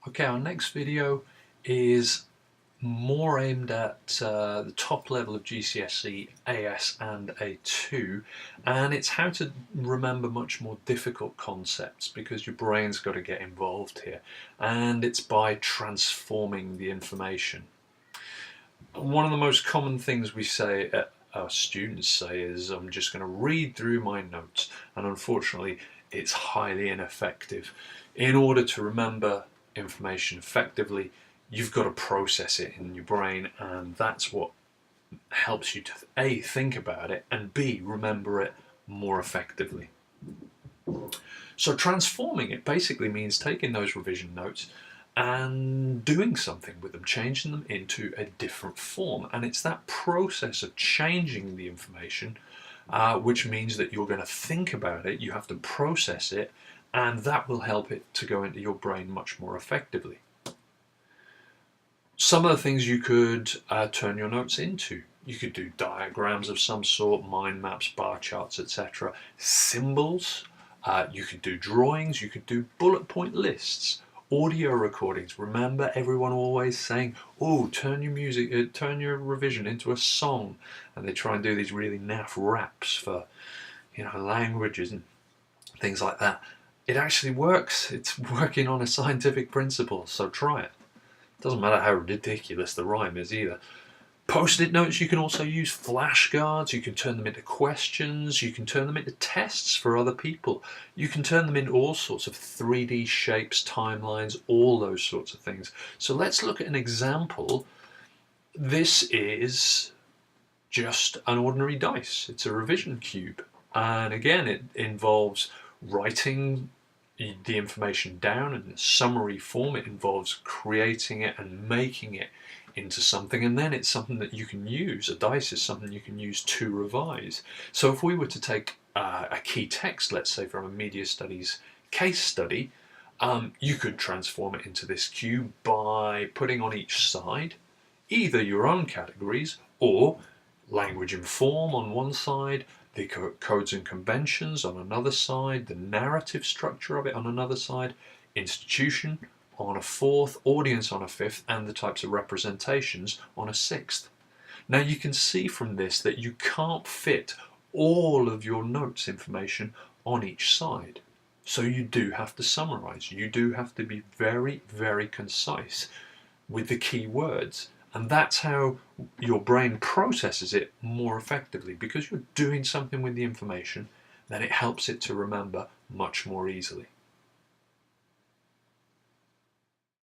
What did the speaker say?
Okay, our next video is more aimed at the top level of GCSE, AS and A2, and it's how to remember much more difficult concepts because your brain's got to get involved here, and it's by transforming the information. One of the most common things we say, our students say, is I'm just going to read through my notes, and unfortunately it's highly ineffective. In order to remember information effectively, you've got to process it in your brain, and that's what helps you to A, think about it, and B, remember it more effectively. So transforming it basically means taking those revision notes and doing something with them, changing them into a different form. And it's that process of changing the information which means that you're going to think about it, you have to process it, and that will help it to go into your brain much more effectively. Some of the things you could turn your notes into. You could do diagrams of some sort, mind maps, bar charts, etc. Symbols. You could do drawings. You could do bullet point lists. Audio recordings. Remember everyone always saying, oh, turn your revision into a song. And they try and do these really naff raps for, languages and things like that. It actually works. It's working on a scientific principle, so try it. Doesn't matter how ridiculous the rhyme is either. Post-it notes, you can also use flashcards, you can turn them into questions, you can turn them into tests for other people, you can turn them into all sorts of 3D shapes, timelines, all those sorts of things. So let's look at an example. This is just an ordinary dice. It's a revision cube, and again it involves writing the information down in a summary form. It involves creating it and making it into something, and then it's something that you can use. A dice is something you can use to revise. So if we were to take a key text, let's say from a media studies case study, you could transform it into this cube by putting on each side either your own categories or language and form on one side, the codes and conventions on another side, the narrative structure of it on another side, institution on a fourth, audience on a fifth, and the types of representations on a sixth. Now you can see from this that you can't fit all of your notes information on each side. So you do have to summarize. You do have to be very, very concise with the key words. And that's how your brain processes it more effectively, because you're doing something with the information, then it helps it to remember much more easily.